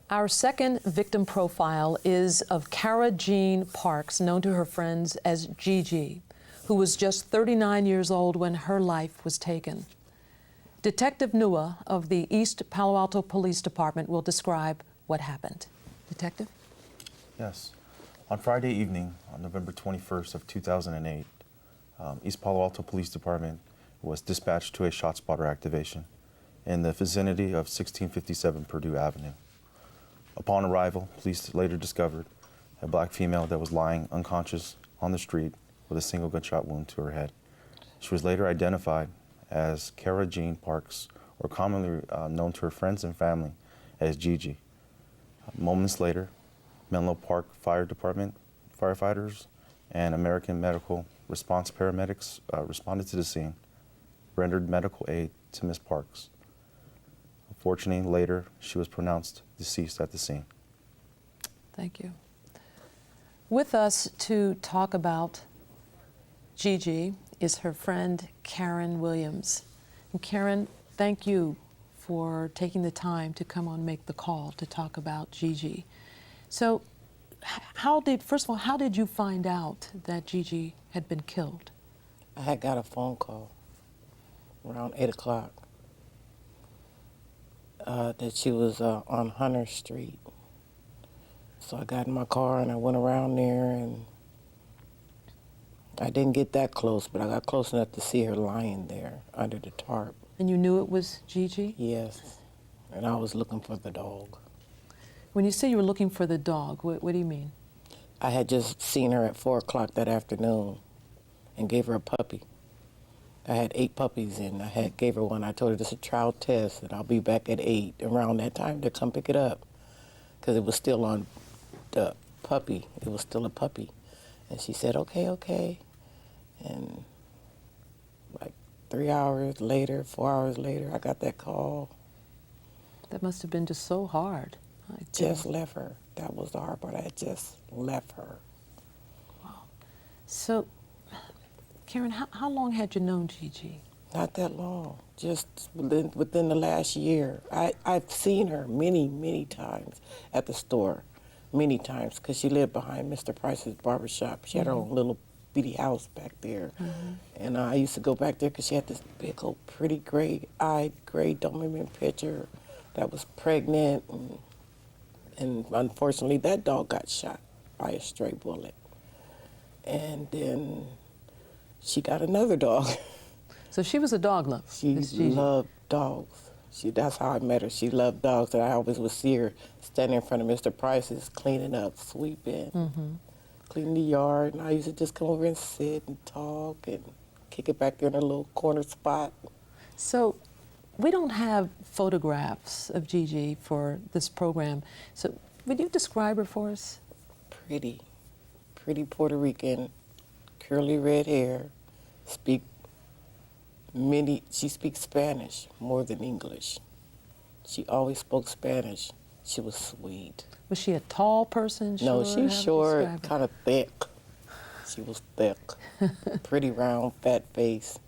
Our second victim profile is of Kara Jean Parks, known to her friends as Gigi, who was just 39 years old when her life was taken. Detective Nua of the East Palo Alto Police Department will describe what happened. Detective? Yes. On Friday evening, on November 21st of 2008, East Palo Alto Police Department was dispatched to a ShotSpotter activation in the vicinity of 1657 Purdue Avenue. Upon arrival, police later discovered a black female that was lying unconscious on the street with a single gunshot wound to her head. She was later identified as Kara Jean Parks, or commonly known to her friends and family as Gigi. Moments later, Menlo Park Fire Department firefighters and American Medical Response paramedics responded to the scene, rendered medical aid to Ms. Parks. Unfortunately, later, she was pronounced deceased at the scene. Thank you. With us to talk about Gigi is her friend Karen Williams. And Karen, thank you for taking the time to come on Make the Call to talk about Gigi. So first of all, how did you find out that Gigi had been killed? I had got a phone call around 8 o'clock that she was on Hunter Street. So I got in my car and I went around there, and I didn't get that close, but I got close enough to see her lying there under the tarp. And you knew it was Gigi? Yes, and I was looking for the dog. When you say you were looking for the dog, what do you mean? I had just seen her at 4 o'clock that afternoon and gave her a puppy. I had 8 puppies, and I gave her one. I told her this is a trial test, and I'll be back at 8 around that time to come pick it up, because it was still on the puppy. It was still a puppy. And she said, okay, okay. And like 3 hours later, 4 hours later, I got that call. That must have been just so hard. Just left her. That was the hard part. I had just left her. Wow. So, Karen, how long had you known Gigi? Not that long, just within the last year. I've seen her many, many times at the store, many times, because she lived behind Mr. Price's barbershop. She had her own little bitty house back there. And I used to go back there because she had this big old pretty gray-eyed, gray Doberman picture that was pregnant. And unfortunately, that dog got shot by a stray bullet. And then she got another dog. So she was a dog lover. She loved dogs. That's how I met her. She loved dogs, and I always would see her standing in front of Mr. Price's, cleaning up, sweeping, cleaning the yard. And I used to just come over and sit and talk and kick it back there in a little corner spot. So we don't have photographs of Gigi for this program. So would you describe her for us? Pretty Puerto Rican, curly red hair, she speaks Spanish more than English. She always spoke Spanish. She was sweet. Was she a tall person? No, she's short, kind of thick. She was thick. Pretty round, fat face.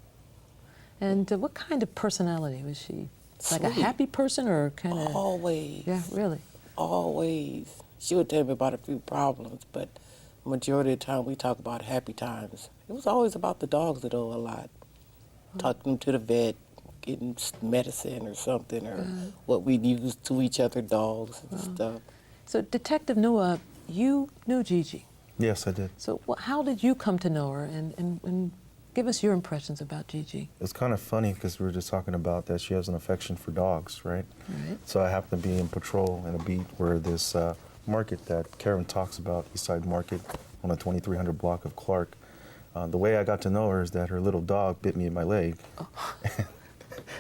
And what kind of personality was she? Sweet. Like a happy person, or kind of? Always. Yeah, really? Always. She would tell me about a few problems, but majority of the time we talk about happy times. It was always about the dogs, though, a lot. Talking them to the vet, getting medicine or something, or what we'd use to each other dogs and stuff. So Detective Nua, you knew Gigi. Yes, I did. So how did you come to know her, and give us your impressions about Gigi? It's kind of funny because we were just talking about that she has an affection for dogs, right? Right. So I happened to be in patrol in a beat where this market that Karen talks about, Eastside Market, on the 2300 block of Clark. The way I got to know her is that her little dog bit me in my leg. Oh.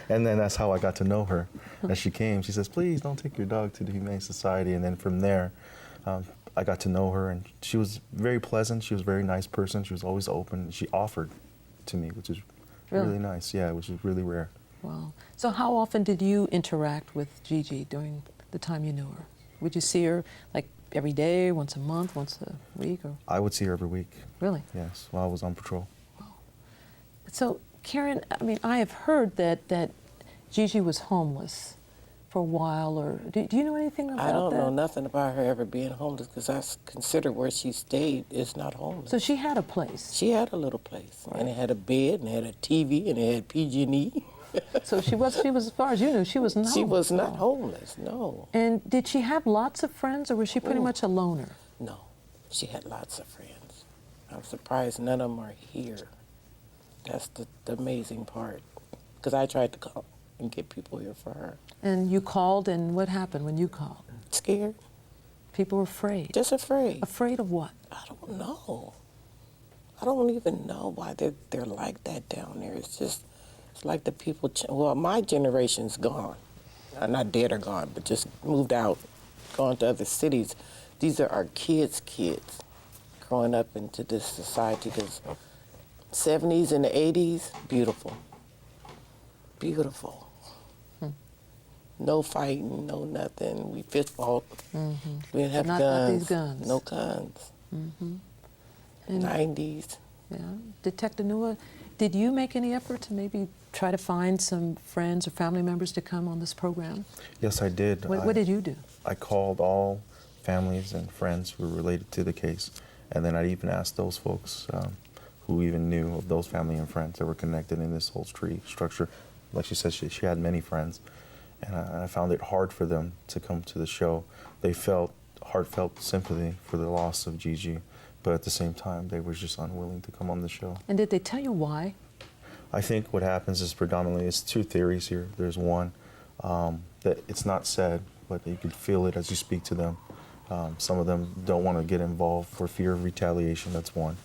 And then that's how I got to know her. As she came, she says, please don't take your dog to the Humane Society. And then from there, I got to know her, and she was very pleasant. She was a very nice person. She was always open. She offered to me, which is really nice. Yeah, which is really rare. Wow. So how often did you interact with Gigi during the time you knew her? Would you see her like every day, once a month, once a week? Or? I would see her every week. Really? Yes, while I was on patrol. Wow. So Karen, I mean, I have heard that Gigi was homeless for a while, or do you know anything about that? I don't know nothing about her ever being homeless because I consider where she stayed is not homeless. So she had a place. She had a little place, and it had a bed, and it had a TV, and it had PG&E. So she was, as far as you knew, she was not She homeless. was not homeless, no. And did she have lots of friends, or was she pretty much a loner? No, she had lots of friends. I'm surprised none of them are here. That's the amazing part. Because I tried to call and get people here for her. And you called, and what happened when you called? Scared, People were afraid. just afraid. Afraid of what? I don't know. I don't even know why they're like that down there. It's like the people, well, my generation's gone. Not dead or gone, but just moved out, gone to other cities. These are our kids' kids growing up into this society because 70s and the 80s, beautiful. Beautiful. No fighting, no nothing. We fist fought. We didn't have Not guns. these guns. No guns. And- 90s. Yeah. Detective Nua, did you make any effort to maybe try to find some friends or family members to come on this program? Yes, I did. What did you do? I called all families and friends who were related to the case, and then I even asked those folks who even knew of those family and friends that were connected in this whole tree structure. Like she said, she had many friends, and I found it hard for them to come to the show. They felt heartfelt sympathy for the loss of Gigi, but at the same time, they were just unwilling to come on the show. And did they tell you why? I think what happens is predominantly, it's two theories here. There's one, that it's not said, but you can feel it as you speak to them. Some of them don't want to get involved for fear of retaliation, that's one.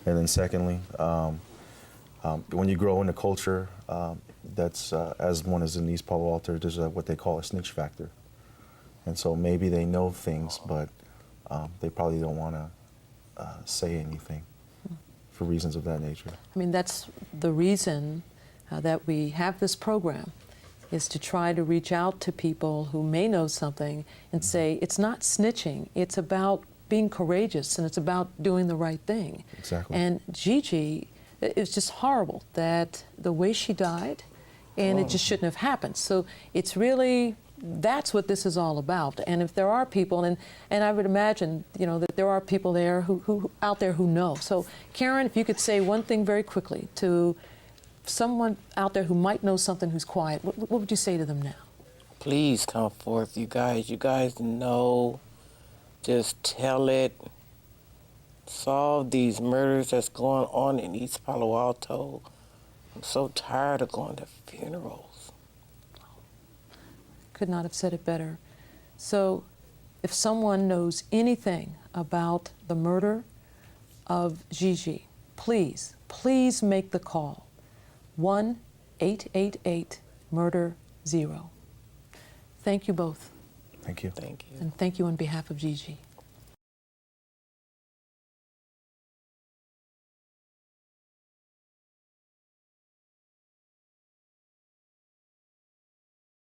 And then secondly, when you grow in a culture that's, as one is in East Palo Alto, there's what they call a snitch factor. And so maybe they know things, but they probably don't want to say anything for reasons of that nature. I mean, that's the reason that we have this program, is to try to reach out to people who may know something and say, it's not snitching, it's about being courageous, and it's about doing the right thing. Exactly. And Gigi, it's just horrible that the way she died, and it just shouldn't have happened. So it's really, that's what this is all about. And if there are people, and I would imagine, you know, that there are people there who out there who know. So Karen, if you could say one thing very quickly to someone out there who might know something who's quiet, what would you say to them now? Please come forth, you guys. You guys know. Just tell it. Solve these murders that's going on in East Palo Alto. I'm so tired of going to funerals. Could not have said it better. So if someone knows anything about the murder of Gigi, please, please make the call. 1-888-MURDER-0. Thank you both. Thank you. Thank you. And thank you on behalf of Gigi.